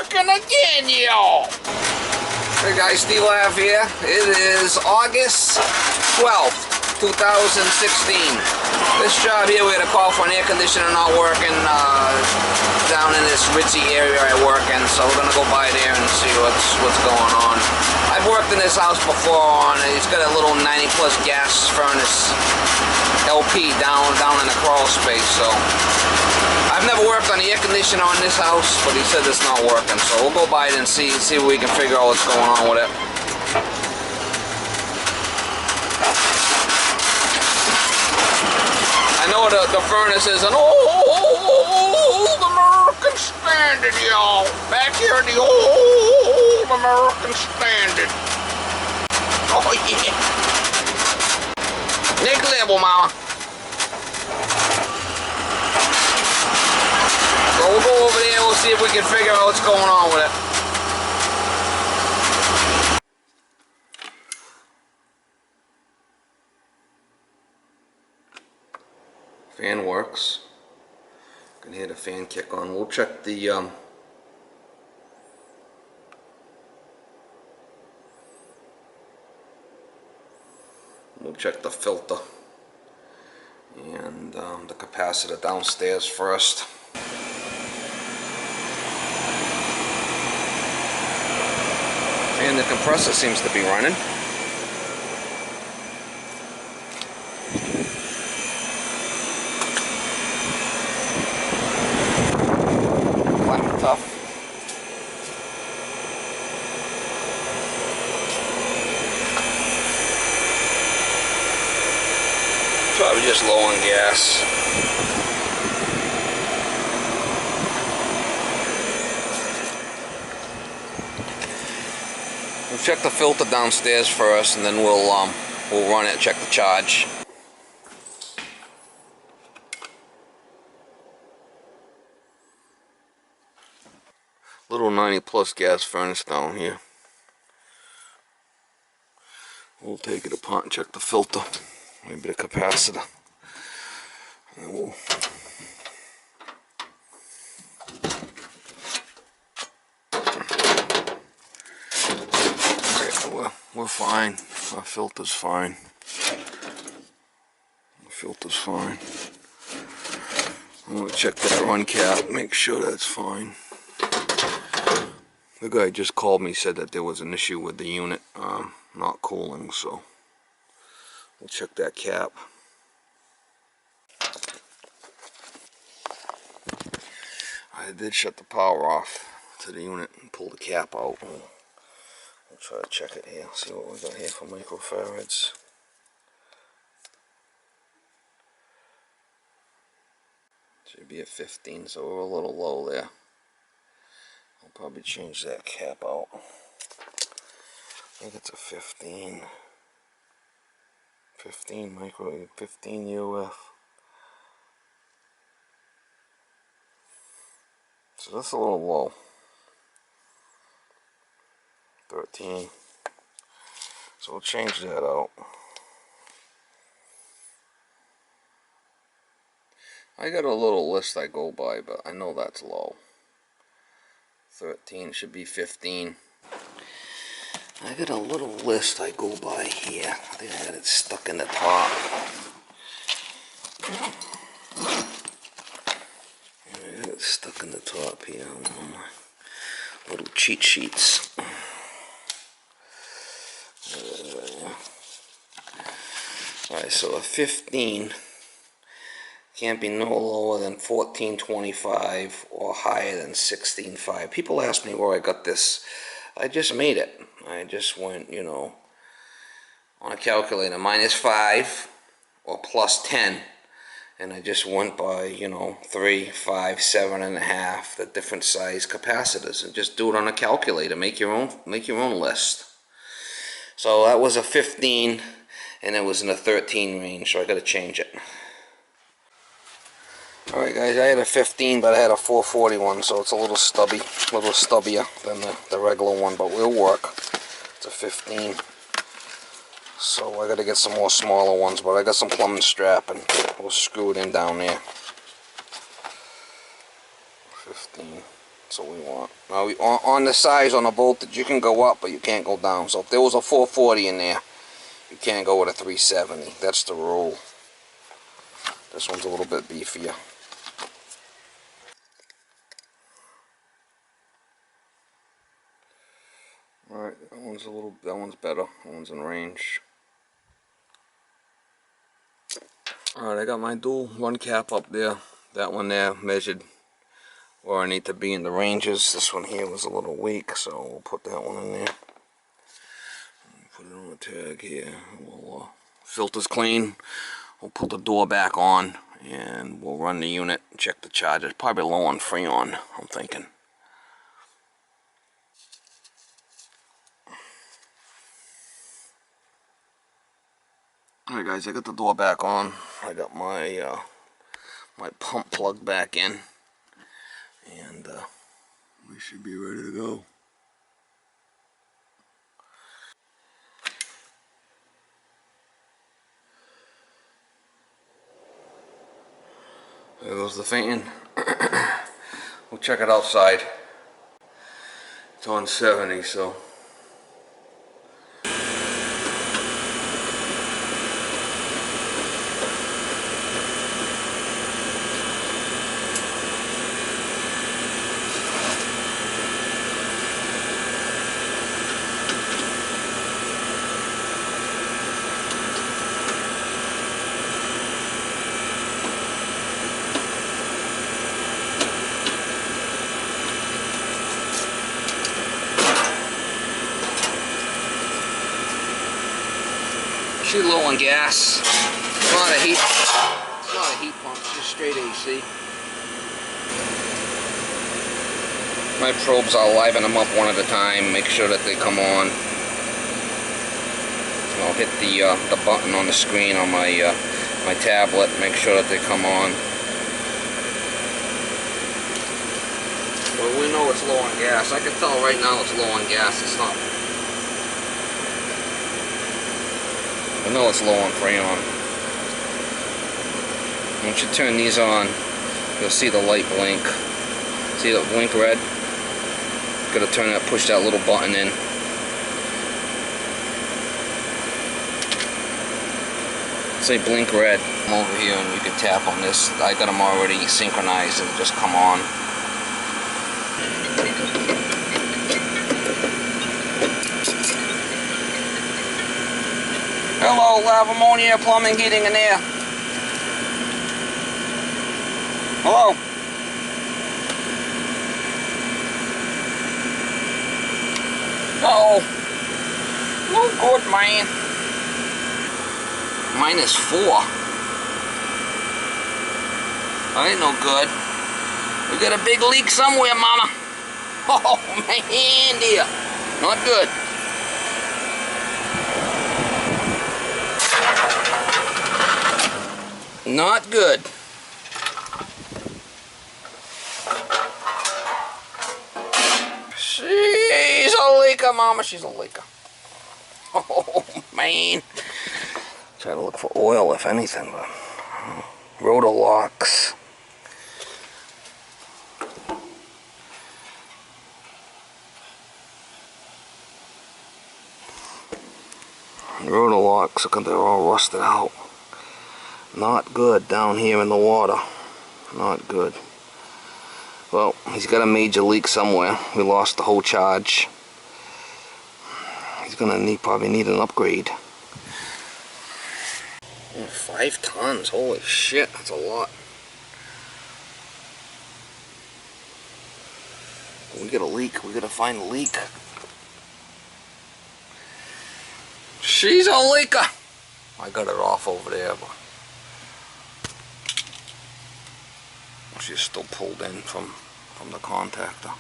working again, y'all. Hey guys, Steve Lav here. It is August 12th, 2016. This job here, we had a call for an air conditioner not working down in this ritzy area I work in, so we're gonna go by there and see what's going on. I've worked in this house before, and it's got a little 90 plus gas furnace LP down in the crawl space, so I've never worked on the air conditioner on this house, but he said it's not working, so we'll go by it and see if we can figure out what's going on with it. I know the furnace is an old American Standard, y'all. Back here in the old American Standard. Oh yeah. Next level, mama. So we'll go over there, we'll see if we can figure out what's going on with it. Fan works. You can hear the fan kick on. We'll check the filter and the capacitor downstairs first. And the compressor seems to be running. Flat and tough. Probably just low on gas. We'll check the filter downstairs first, and then we'll run it and check the charge. Little 90 plus gas furnace down here. We'll take it apart and check the filter, maybe the capacitor. And we'll we're fine. Our filter's fine. The filter's fine. I'm gonna check that run cap, make sure that's fine. The guy just called me, said that there was an issue with the unit not cooling, so we'll check that cap. I did shut the power off to the unit and pull the cap out. We'll try to check it here, see what we got here for microfarads. Should be at 15, so we're a little low there. I'll probably change that cap out. I think it's a 15. 15 micro, 15 UF. So that's a little low. 13. So we'll change that out. I got a little list I go by, but I know that's low. 13 should be 15. I got a little list I go by here. I think I got it stuck in the top. I got it stuck in the top here on my little cheat sheets. Alright, so a 15 can't be no lower than 1425 or higher than 16.5. People ask me where I got this. I just made it. I just went, you know, on a calculator, -5 or +10, and I just went by, you know, 3, 5, 7.5, the different size capacitors, and just do it on a calculator. Make your own list. So that was a 15, and it was in the 13 range, so I got to change it. Alright guys, I had a 15, but I had a 441, so it's a little stubby, a little stubbier than the regular one, but will work. It's a 15. So I got to get some more smaller ones, but I got some plumbing strap and we'll screw it in down there. 15. That's what we want. Now, on the size on the voltage, you can go up, but you can't go down. So if there was a 440 in there, you can't go with a 370. That's the rule. This one's a little bit beefier. Alright, that one's better. That one's in range. Alright, I got my dual one cap up there. That one there measured where I need to be in the ranges. This one here was a little weak, so we'll put that one in there. Put it on the tag here. We'll filter's clean. We'll put the door back on and we'll run the unit, check the charger. It's probably low on Freon, I'm thinking. Alright guys, I got the door back on. I got my my pump plug back in, and we should be ready to go. There goes the fan. We'll check it outside. It's on 70, so. She's low on gas. It's not a heat. It's not a heat pump. It's just straight AC. My probes, I'll liven them up one at a time. Make sure that they come on. I'll hit the button on the screen on my my tablet. Make sure that they come on. Well, we know it's low on gas. I can tell right now it's low on gas. It's not. I know it's low on Freon. Once you turn these on, you'll see the light blink. See that blink red? Gotta turn that, push that little button in. Say blink red. Come over here and you can tap on this. I got them already synchronized and just come on. Hello, LAVIMONIERE Plumbing, Heating and Air. Hello. Uh-oh. No good, man. -4. I ain't no good. We got a big leak somewhere, mama. Oh, man, dear. Not good. Not good. She's a leaker, mama. She's a leaker. Oh, man. Try to look for oil, if anything, but roto locks. Roto locks, they're all rusted out. Not good down here in the water. Not good. Well, he's got a major leak somewhere. We lost the whole charge. He's gonna probably need an upgrade. 5 tons, holy shit, that's a lot. We got a leak, we gotta find the leak. She's a leaker. I got it off over there, but she's still pulled in from the contactor.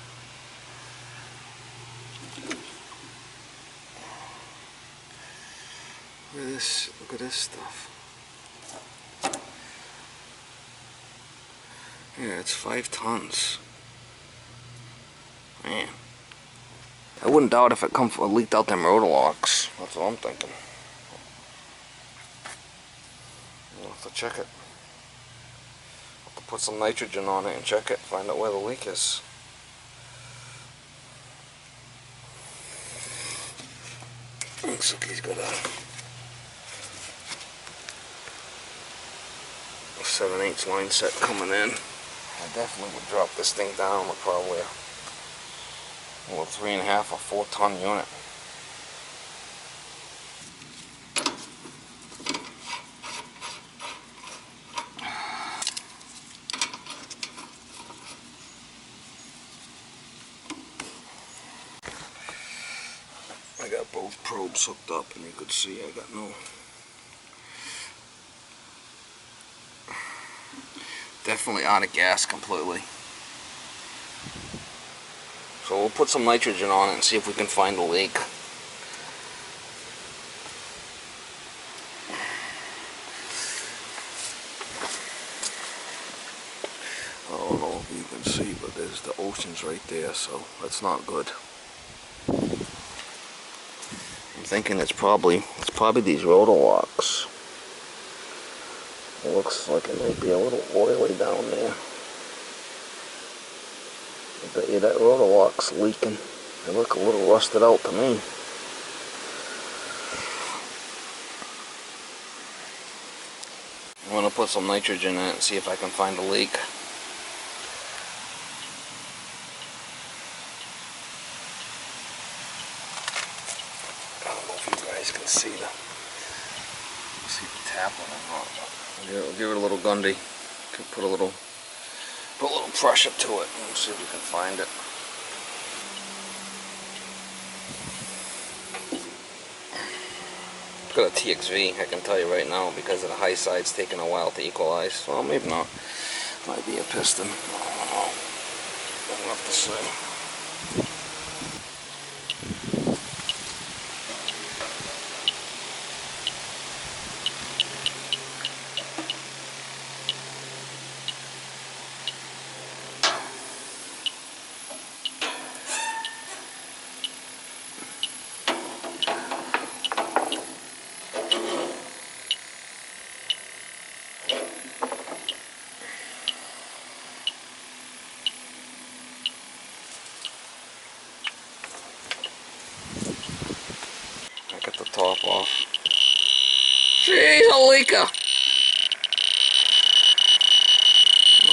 Look at this stuff. Yeah, it's 5 tons. Man. I wouldn't doubt if it leaked out them roto locks. That's what I'm thinking. We'll have to check it. Put some nitrogen on it and check it, find out where the leak is. Looks like he's got a 7/8 line set coming in. I definitely would drop this thing down with probably a 3.5 or 4 ton unit. I got both probes hooked up, and you could see I got no. Definitely out of gas completely. So we'll put some nitrogen on it and see if we can find a leak. I don't know if you can see, but there's the oceans right there, so that's not good. I'm thinking it's probably these roto locks. It looks like it might be a little oily down there. I bet you that roto lock's leaking. They look a little rusted out to me. I'm going to put some nitrogen in it and see if I can find a leak. I don't know if you guys can see the tap on it or not. Give it a little gundy. Put a little pressure to it and see if we can find it. It's got a TXV, I can tell you right now, because of the high side, it's taking a while to equalize. Well, maybe not. Might be a piston. I don't know. I'll have to see. Get the top off. Jeez, a leaker!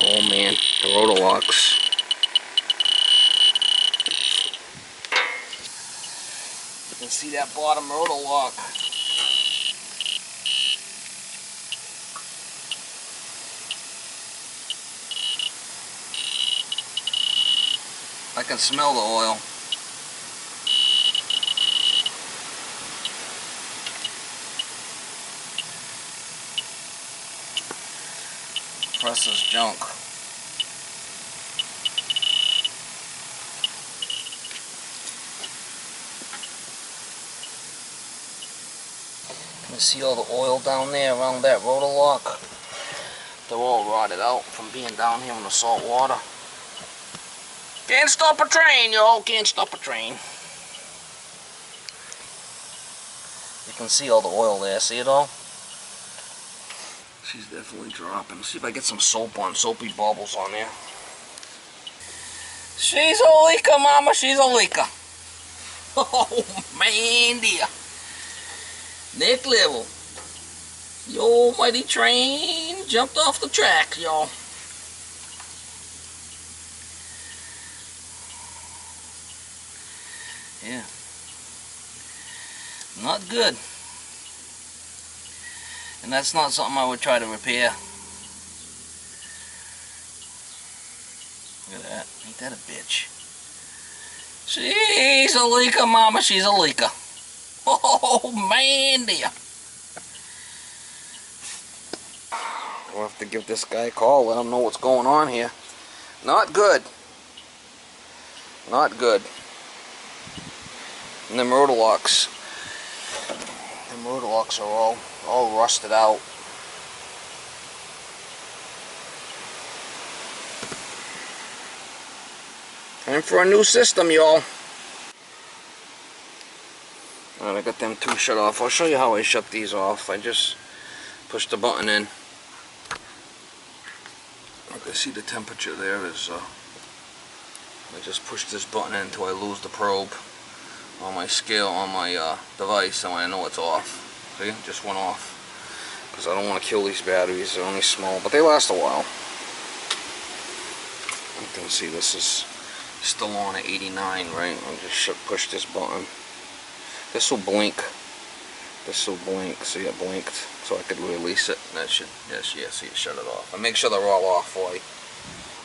Oh man, the roto locks. You can see that bottom roto lock. I can smell the oil. Press this junk. You can see all the oil down there around that roto lock. They're all rotted out from being down here in the salt water. Can't stop a train, yo! Can't stop a train. You can see all the oil there. See it all? She's definitely dropping. Let's see if I get some soap on, soapy bubbles on there. She's a leaker, mama. She's a leaker. Oh, man, dear. Next level. The almighty train jumped off the tracks, y'all. Yeah. Not good. And that's not something I would try to repair. Look at that. Ain't that a bitch? She's a leaker, mama. She's a leaker. Oh, man, dear. We'll have to give this guy a call, let him know what's going on here. Not good. Not good. And them roto locks. Them roto locks are all rusted out. Time for a new system, y'all. Alright, I got them two shut off. I'll show you how I shut these off. I just push the button in. I can see the temperature there is, I just push this button in until I lose the probe. on my scale on my device, and I know it's off. See, it just went off. Because I don't want to kill these batteries. They're only small, but they last a while. You can see this is still on at 89, right? I just push this button. This will blink. This will blink. See, it blinked, so I could release it. That should, yes, yeah, see, it shut it off. I make sure they're all off for you.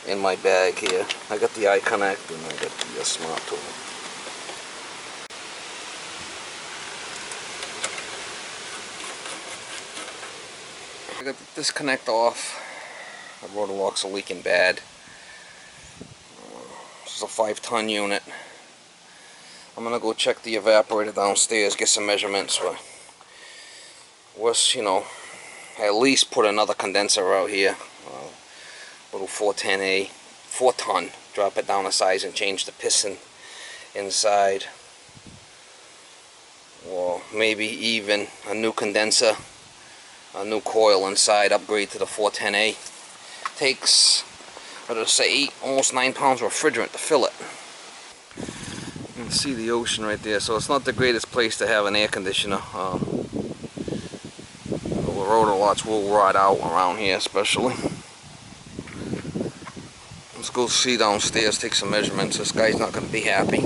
In my bag here, I got the iConnect and I got the smart tool. I got the disconnect off. The rotor locks are leaking bad. This is a 5-ton unit. I'm gonna go check the evaporator downstairs, get some measurements. But was, you know, at least put another condenser out here. Little 410A, 4-ton. Drop it down a size and change the piston inside. Or maybe even a new condenser, a new coil inside, upgrade to the 410A. Takes, what did I say, almost 9 pounds of refrigerant to fill it. You can see the ocean right there, so it's not the greatest place to have an air conditioner. The rotor lots will rot out around here especially. Let's go see downstairs, take some measurements. This guy's not going to be happy.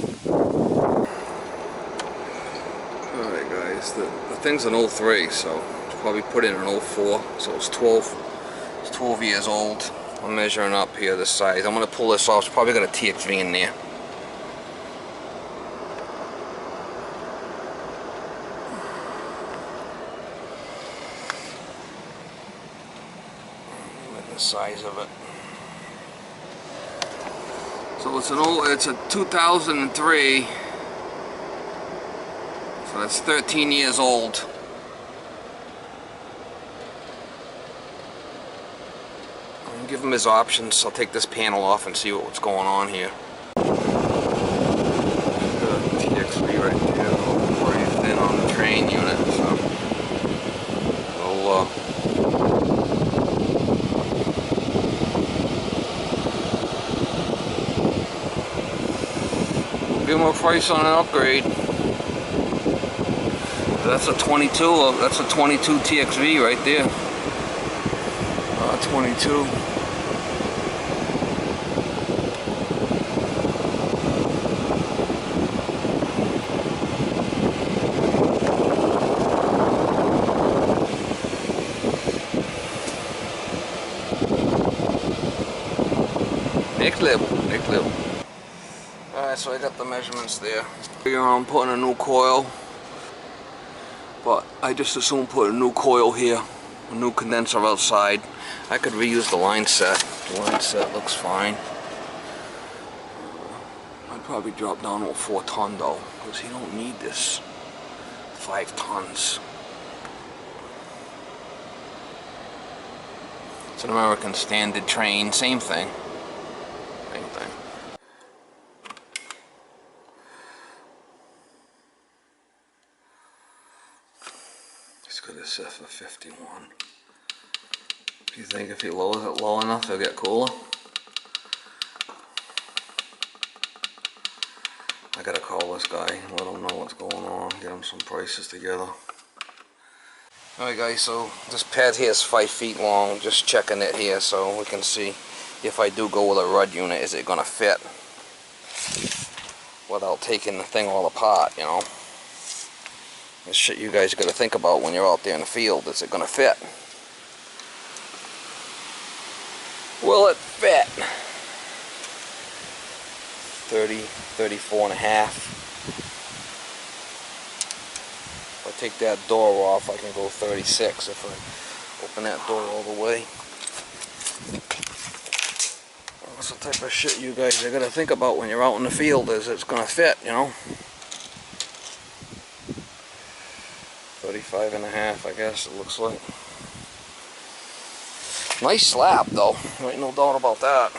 Alright guys, the thing's an 03, so it's probably put in an 04, so it's 12 years old. I'm measuring up here this size. I'm going to pull this off. It's probably got a TXV in there. Look at the size of it. So it's a 2003, so that's 13 years old. I'll give him his options. I'll take this panel off and see what's going on here. The TXV right there, raised in on the trane unit, so we'll give him a price on an upgrade. That's a 22. That's a 22 TXV right there. 22. Next level. Next level. Alright, so I got the measurements there. Figure I'm putting a new coil, but I just assume put a new coil here, a new condenser outside. I could reuse the line set. The line set looks fine. I'd probably drop down to a 4-ton though, because you don't need this 5 tons. It's an American standard trane, same thing. Same thing. Let's go to set for 51. Do you think if he lowers it low enough, it'll get cooler? I gotta call this guy, let him know what's going on, get him some prices together. Alright guys, so this pad here is 5 feet long, just checking it here so we can see if I do go with a rud unit, is it gonna fit without taking the thing all apart, you know? This shit you guys gotta think about when you're out there in the field, is it gonna fit? Will it fit? 30, 34 and a half. If I take that door off, I can go 36 if I open that door all the way. That's the type of shit you guys are gonna think about when you're out in the field, is it's gonna fit, you know? 35 and a half, I guess it looks like. Nice slab though, there ain't no doubt about that.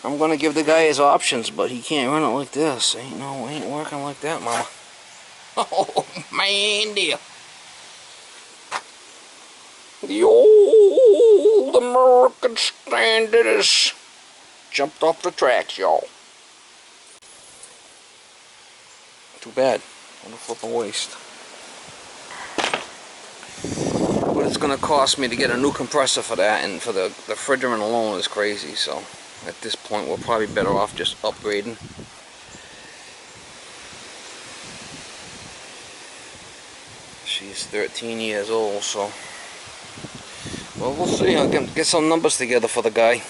I'm gonna give the guy his options, but he can't run it like this. Ain't working like that, mama. Oh man, dear. The old American standard has jumped off the tracks, y'all. Too bad. What a flippin' waste. What it's gonna cost me to get a new compressor for that, and for the refrigerant alone is crazy. So at this point we're probably better off just upgrading. She's 13 years old, so well, we'll see. I'll get some numbers together for the guy.